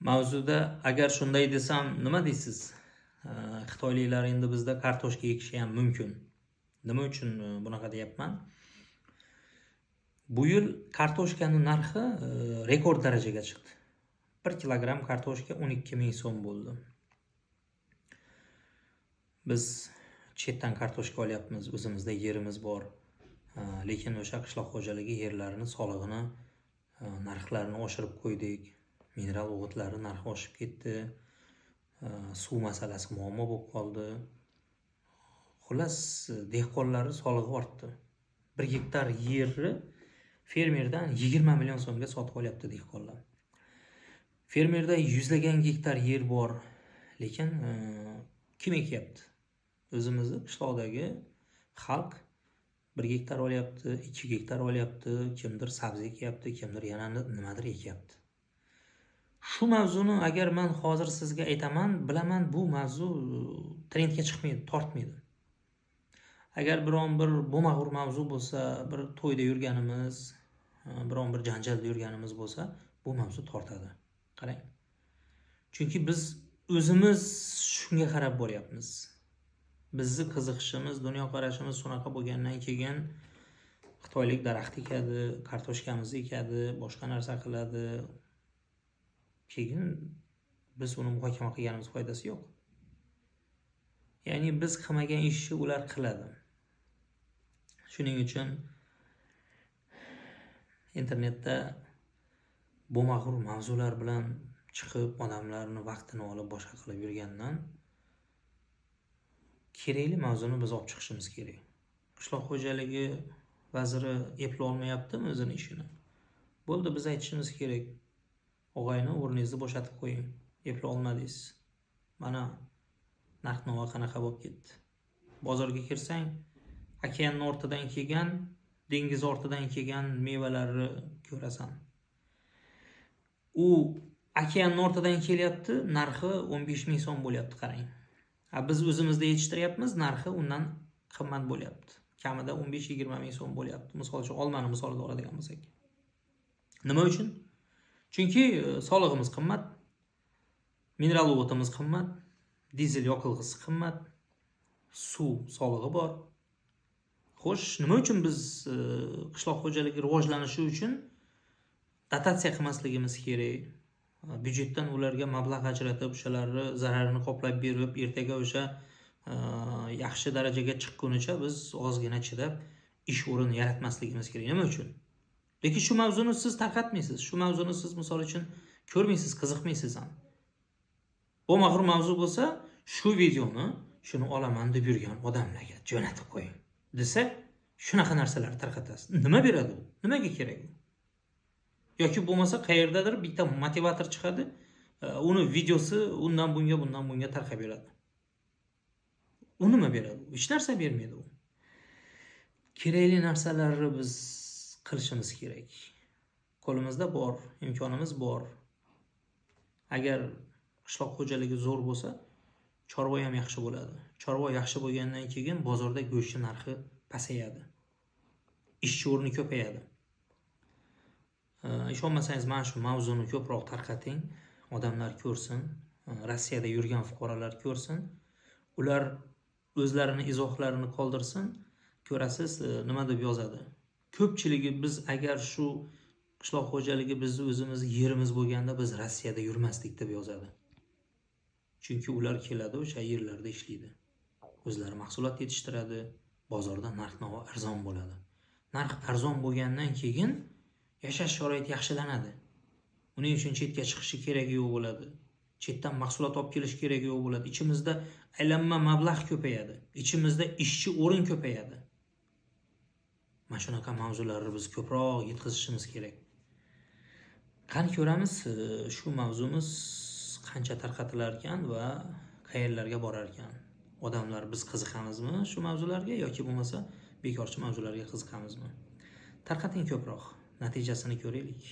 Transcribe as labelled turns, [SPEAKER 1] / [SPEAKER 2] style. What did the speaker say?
[SPEAKER 1] Mavzuda agar shunday desam nima deysiz? Xitoyliklar endi bizda kartoshka ekishi ham mumkin. Nima uchun bunaqa deyapman? Bu yil kartoshkaning narxi rekord darajaga chiqdi. 1 kilogramm kartoshka 12 ming so'm bo'ldi. Biz chetdan kartoshka olyapmiz, o'zimizda yerimiz bor. Lekin o'sha qishloq xo'jaligi yerlarini solig'ini narxlarini oshirib qo'ydik. Mineral o'g'itlari narxi oshib ketdi. Suv masalasi muammo bo'lib qoldi. Xullas, dehqonlar solig'i ortdi. 1 gektar yerni fermerdan 20 million so'mga sotib olyapti dehqonlar. Fermerda yuzlagan gektar yer bor, lekin kim ekyapti? O'zimizni qishloqdagi xalq 1 gektar olyapti, 2 gektar olyapti, kimdir sabzi ekyapti, kimdir yana nimadir ekyapti. Shu mavzuni agar men hozir sizga aytaman, bilaman bu mavzu trendga chiqmaydi, tortmaydi. Agar biron bir bo'mag'ur mavzu bo'lsa, bir to'yda yurganimiz, biron bir janjalda yurganimiz bo'lsa, bu mavzu tortadi. Qarang. Chunki biz o'zimiz shunga qarab bo'lyapmiz. Bizni qiziqishimiz, dunyoqarashimiz shunaqa bo'lgandan keyin xitoylik daraxt ekadi, kartoshkamizni ekadi, boshqa narsa qiladi. Keyin biz uni muhokama qilganimiz foydasi yo'q. Ya'ni biz qilmagan ishni ular qiladi. Shuning uchun internetda bo'mag'ur mavzular bilan chiqib, odamlarning vaqtini olib boshqa qilib yurgandan kerakli mavzuni biz olib chiqishimiz kerak. Qishloq xo'jaligi vaziri eplay olmayaptimi o'zining ishini? Bo'ldi, biz aytishimiz kerak. Og'ayni, o'rningizni bo'shatib qo'ying. Eplay olmadingiz. Mana narx-navo qanaqa bo'lib ketdi. Bozorga kirsang, okeanning ortidan kelgan, dengiz ortidan kelgan mevalarni ko'rasan. U okeanning ortidan kelyapti, narxi 15 ming so'm bo'lyapti, qarang. Biz o'zimizda yetishtiryapmiz, narxi undan qimmat bo'lyapti. Kamida 15-20 ming so'm bo'lyapti. Misol uchun olmani misolida oladigan bo'lsak. Nima uchun? Chunki solig'imiz qimmat, mineral o'g'itimiz qimmat, dizel yoqilg'isi qimmat, suv solig'i bor. Xo'sh, nima uchun biz qishloq xo'jaligi rivojlanishi uchun dotatsiya qilmasligimiz kerak? Byudjetdan ularga mablag' ajratib, o'shalarni zararini qoplab berib, ertaga o'sha yaxshi darajaga chiqqunicha biz ozgina chidab ish o'rini yaratmasligimiz kerak. Nima uchun? Lekin shu mavzuni siz tarqatmaysiz. Shu mavzuni siz misol uchun ko'rmaysiz, qiziqmaysiz ham. Bo'mag'ur mavzu bo'lsa, shu videoni shuni olaman deb yurgan odamlarga jo'natib qo'ying desa, shunaqa narsalar tarqatasiz. Nima beradi u? Nimaga kerak u? Yoki bo'lmasa qayerdadir bitta motivator chiqadi, uni videosi undan bunga tarqab beradi. U nima beradi? Hech narsa bermaydi u. Kerakli narsalarni biz qilishimiz kerak. Qo'limizda bor, imkonimiz bor. Agar qishloq xo'jaligi zo'r bo'lsa, chorva ham yaxshi bo'ladi. Chorva yaxshi bo'lgandan keyin bozorda go'sht narxi pasayadi. Ishchi o'rni ko'payadi. Ishonmasangiz, mana shu mavzuni ko'proq tarqating, odamlar ko'rsin, Rossiyada yurgan fuqarolar ko'rsin, ular o'zlarini izohlarini qoldirsin, ko'rasiz nima deb yozadi. Ko'pchiligi biz agar shu qishloq xo'jaligi bizni o'zimiz yerimiz bo'lganda biz Rossiyada yurmasdik deb yozadi. Chunki ular keladi, o'sha yerlarda ishlaydi. O'zlari mahsulot yetishtiradi, bozorda narx-navo arzon bo'ladi. Narx arzon bo'lgandan keyin yashash sharoiti yaxshilanadi. Uning uchun chetga chiqishi kerak yo'q bo'ladi. Chetdan mahsulot olib kelish kerak yo'q bo'ladi. Ichimizda aylanma mablag' ko'payadi. Ichimizda ishchi o'rin ko'payadi. Mana shunaqa mavzularni biz ko'proq yetkazishimiz kerak. Qani ko'ramiz, shu mavzumiz qancha tarqatilar ekan va qayerlarga borar ekan. Odamlar biz qiziqamizmi shu mavzularga yoki bo'lmasa bekorchi mavzularga qiziqamizmi? Tarqating ko'proq, natijasini ko'raylik.